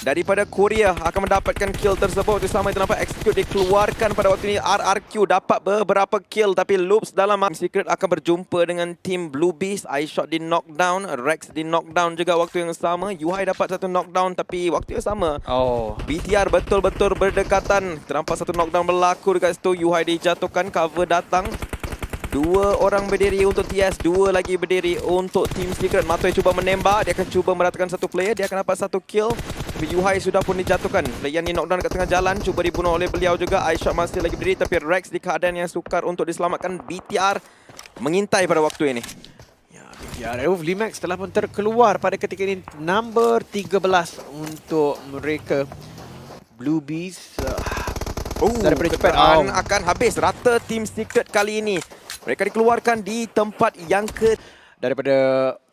daripada Korea akan mendapatkan kill tersebut. Sama itu nampak execute dikeluarkan pada waktu ini. RRQ dapat beberapa kill, tapi Loops dalam Secret akan berjumpa dengan tim Blue Beast. iShot di knockdown, Rex di knockdown juga waktu yang sama. Yuhai dapat satu knockdown tapi waktu yang sama. BTR betul-betul berdekatan. Ternampak satu knockdown berlaku dekat situ. Yuhai dijatuhkan, cover datang. Dua orang berdiri untuk TS, dua lagi berdiri untuk Team Secret. Matoy cuba menembak, dia akan cuba meratakan satu player, dia akan dapat satu kill. Tapi Yuhai sudah pun dijatuhkan. Player ni knockdown kat tengah jalan, cuba dibunuh oleh beliau juga. iShot masih lagi berdiri, tapi Rex di keadaan yang sukar untuk diselamatkan. BTR mengintai pada waktu ini. Ya, BTR Limax telah pun terkeluar pada ketika ini. Number 13 untuk mereka. Blue Beast. Daripada cepat akan habis rata Team Secret kali ini. Mereka dikeluarkan di tempat yang daripada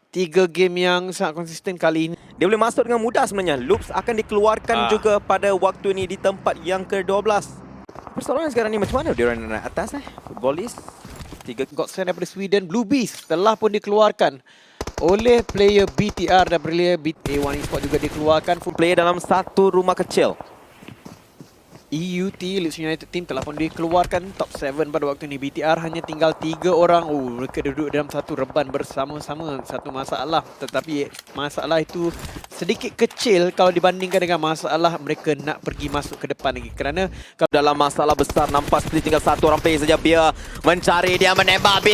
3 game yang sangat konsisten kali ini. Dia boleh masuk dengan mudah sebenarnya. Loops akan dikeluarkan juga pada waktu ini di tempat yang ke-12. Persoalannya sekarang ni macam mana dia orang naik atas Footballist 3 Godsend daripada Sweden. Blue Beast telah pun dikeluarkan oleh player BTR dan player A1 Esports juga dikeluarkan. Player dalam satu rumah kecil. EUT, Leeds United Team telah pun dikeluarkan top 7 pada waktu ini. BTR hanya tinggal 3 orang. Mereka duduk dalam satu reban bersama-sama. Satu masalah, tetapi masalah itu sedikit kecil kalau dibandingkan dengan masalah mereka nak pergi masuk ke depan lagi. Kerana kalau dalam masalah besar nampak seperti tinggal satu orang player saja. Bia mencari, dia menembak.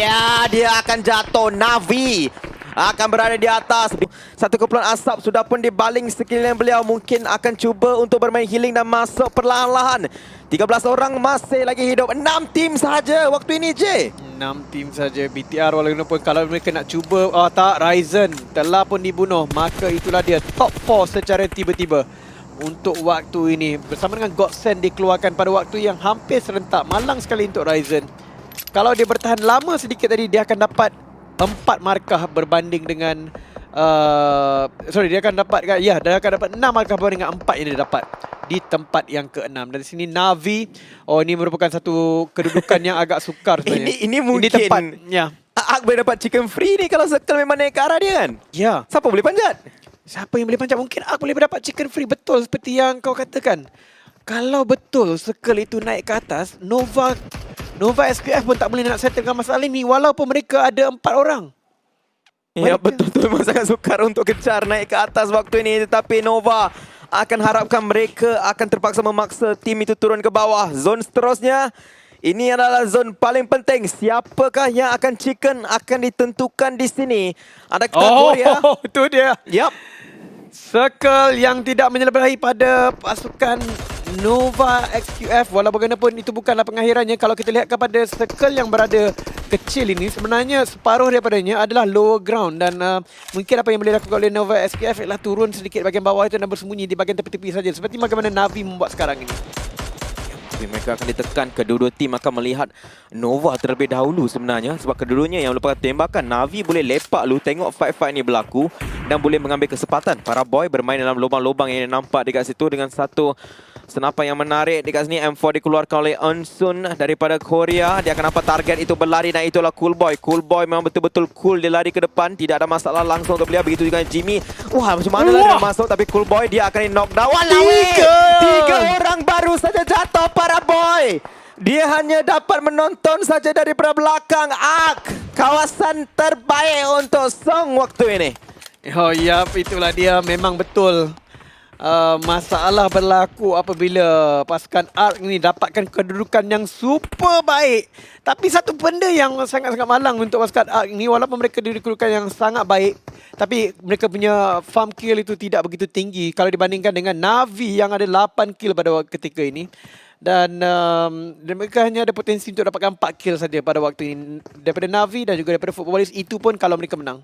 Dia akan jatuh. Navi akan berada di atas. Satu kumpulan asap sudah pun dibaling sekeliling beliau. Mungkin akan cuba untuk bermain healing dan masuk perlahan-lahan. 13 orang masih lagi hidup. 6 tim sahaja waktu ini, J. 6 tim saja BTR, walaupun kalau mereka nak cuba, tak, Ryzen telah pun dibunuh. Maka itulah dia top 4 secara tiba-tiba untuk waktu ini. Bersama dengan Godsend dikeluarkan pada waktu yang hampir serentak. Malang sekali untuk Ryzen. Kalau dia bertahan lama sedikit tadi, dia akan dapat 4 markah berbanding dengan dia akan dapat 6 markah berbanding dengan 4 yang dia dapat di tempat yang ke-6. Dari sini Navi, ini merupakan satu kedudukan yang agak sukar sebenarnya. Ini mungkin tempatnya. Ak boleh dapat chicken free ni kalau circle memang naik ke arah dia kan? Ya. Siapa boleh panjat? Siapa yang boleh panjat? Mungkin Ak boleh dapat chicken free, betul seperti yang kau katakan. Kalau betul circle itu naik ke atas, Nova SPF pun tak boleh nak settlekan masalah ini walaupun mereka ada 4 orang. Ya, betul-betul memang sangat sukar untuk kejar naik ke atas waktu ini. Tetapi Nova akan harapkan mereka akan terpaksa memaksa tim itu turun ke bawah. Zon seterusnya, ini adalah zon paling penting. Siapakah yang akan chicken akan ditentukan di sini. Ada Korea. Itu dia. Yap. Circle yang tidak menyelebrahi pada pasukan Nova XQF. Walau bagaimanapun itu bukanlah pengakhirannya. Kalau kita lihat kepada circle yang berada kecil ini, sebenarnya separuh daripadanya adalah lower ground. Dan mungkin apa yang boleh dilakukan oleh Nova XQF ialah turun sedikit bahagian bawah itu dan bersembunyi di bahagian tepi-tepi saja. Seperti bagaimana Navi membuat sekarang ini. Tapi mereka akan ditekan. Kedua-dua tim akan melihat Nova terlebih dahulu sebenarnya. Sebab kedua-duanya yang melupakan tembakan. Navi boleh lepak dulu tengok fight-fight ni berlaku. Dan boleh mengambil kesempatan. Para boy bermain dalam lubang-lubang yang nampak dekat situ. Dengan satu senapan yang menarik dekat sini. M4 dikeluarkan oleh Eunsun daripada Korea. Dia akan nampak target itu berlari. Dan itulah Cool Boy. Cool Boy memang betul-betul cool. Dia lari ke depan. Tidak ada masalah langsung untuk beliau. Begitu juga Jimmy. Wah, macam mana lah dia masuk. Tapi Cool Boy dia akan di-knockdown. Tiga orang baru saja jatuh para boy. Dia hanya dapat menonton saja daripada belakang. Kawasan terbaik untuk Song waktu ini. Oh ya, itulah dia. Memang betul. Masalah berlaku apabila pasukan ARK ni dapatkan kedudukan yang super baik. Tapi satu benda yang sangat-sangat malang untuk pasukan ARK ni, walaupun mereka di kedudukan yang sangat baik, tapi mereka punya farm kill itu tidak begitu tinggi kalau dibandingkan dengan Navi yang ada 8 kill pada ketika ini. Dan mereka hanya ada potensi untuk dapatkan 4 kill saja pada waktu ini daripada Navi dan juga daripada Footballist. Itu pun kalau mereka menang.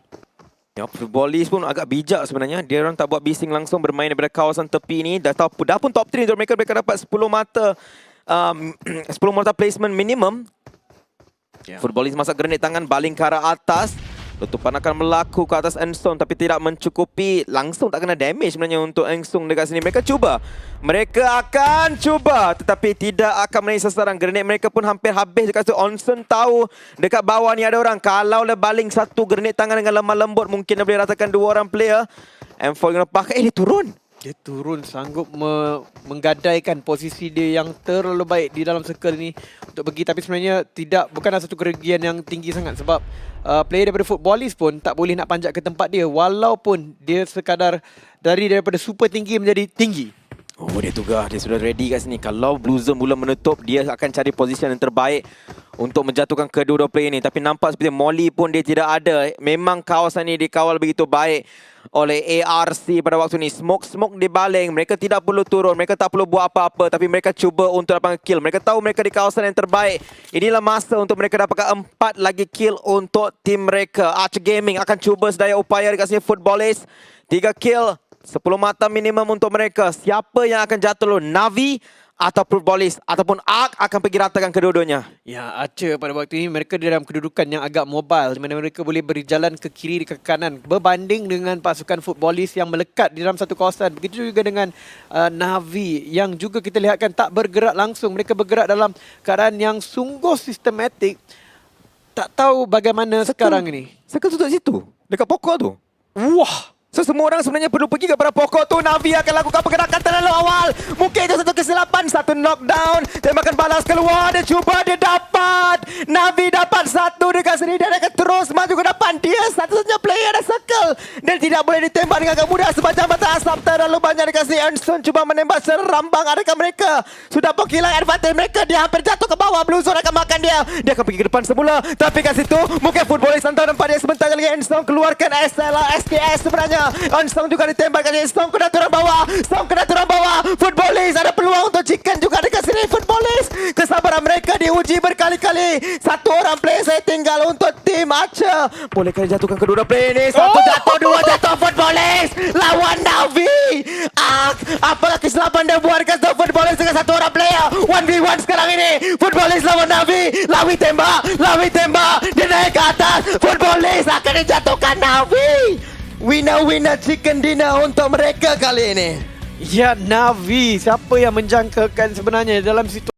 Ya, Footballist pun agak bijak sebenarnya. Dia orang tak buat bising langsung bermain daripada kawasan tepi ni. Dah pun top 3 untuk mereka. Mereka dapat 10 mata 10 mata placement minimum. Footballist masak grenade tangan, baling ke arah atas. Letupan akan berlaku ke atas Engsung tapi tidak mencukupi. Langsung tak kena damage sebenarnya untuk Engsung dekat sini. Mereka cuba. Mereka akan cuba tetapi tidak akan menaik sasaran. Grenade mereka pun hampir habis dekat situ. Onsen tahu dekat bawah ni ada orang. Kalau dia baling satu grenade tangan dengan lemah lembut, mungkin dia boleh ratakan 2 orang player. M4 kena pakai. Dia turun. Dia turun sanggup menggadaikan posisi dia yang terlalu baik di dalam circle ni untuk pergi, tapi sebenarnya bukanlah satu kerugian yang tinggi sangat sebab player daripada footballist pun tak boleh nak panjat ke tempat dia walaupun dia sekadar daripada super tinggi menjadi tinggi. Oh, dia tugah. Dia sudah ready kat sini. Kalau Blue Zone mula menutup, dia akan cari posisi yang terbaik untuk menjatuhkan kedua-dua player ni. Tapi nampak seperti Molly pun dia tidak ada. Memang kawasan ni dikawal begitu baik oleh ARC pada waktu ni. Smoke di baling. Mereka tidak perlu turun. Mereka tak perlu buat apa-apa. Tapi mereka cuba untuk dapatkan kill. Mereka tahu mereka di kawasan yang terbaik. Inilah masa untuk mereka dapatkan 4 lagi kill untuk tim mereka. Archer Gaming akan cuba sedaya upaya dekat sini. Footballist 3 kill. 10 mata minimum untuk mereka. Siapa yang akan jatuh dulu? Navi atau Footballist ataupun Ark akan pergi ratakan kedua-duanya. Ya, Archer pada waktu ini mereka dalam kedudukan yang agak mobile di mana mereka boleh berjalan ke kiri ke kanan berbanding dengan pasukan Footballist yang melekat di dalam satu kawasan. Begitu juga dengan Navi yang juga kita lihatkan tak bergerak langsung. Mereka bergerak dalam keadaan yang sungguh sistematik. Tak tahu bagaimana sekarang ini. Circle tutup situ. Dekat pokok tu. Wah! So semua orang sebenarnya perlu pergi kepada pokok tu. Navi akan lakukan pergerakan terlalu awal. Mungkin itu satu kesilapan. Satu knockdown. Tembakan balas keluar. Dia cuba, dia dapat. Navi dapat satu dekat sini. Dia akan terus maju ke depan. Dia satu-satunya player ada circle. Dan tidak boleh ditembak dengan agak mudah. Sebab jambatan asap terlalu banyak dekat sini. Ernson cuba menembak serambang. Adakah mereka sudah pun hilang advantage mereka? Dia hampir jatuh ke bawah. Blue Zone akan makan dia. Dia akan pergi ke depan semula. Tapi kat situ mungkin Footballist antau nampak dia sebentar lagi. Ernson keluarkan SLR STS sebenarnya. Onsong juga ditembak kali. Song kena turun bawah. Song kena turun bawah. Footballist ada peluang untuk chicken juga dekat sini. Footballist, kesabaran mereka diuji berkali-kali. Satu orang player saya tinggal untuk tim Archer. Bolehkah jatuhkan kedua player ni? Satu jatuh, dua jatuh. Footballist lawan Navi. Apakah kesilapan dia buatkan Footballist dengan satu orang player? 1v1 sekarang ini. Footballist lawan Navi. Lawi tembak. Dia naik ke atas. Footballist akan dijatuhkan Navi. Winner chicken dinner untuk mereka kali ini. Ya, Navi. Siapa yang menjangkakan sebenarnya dalam situasi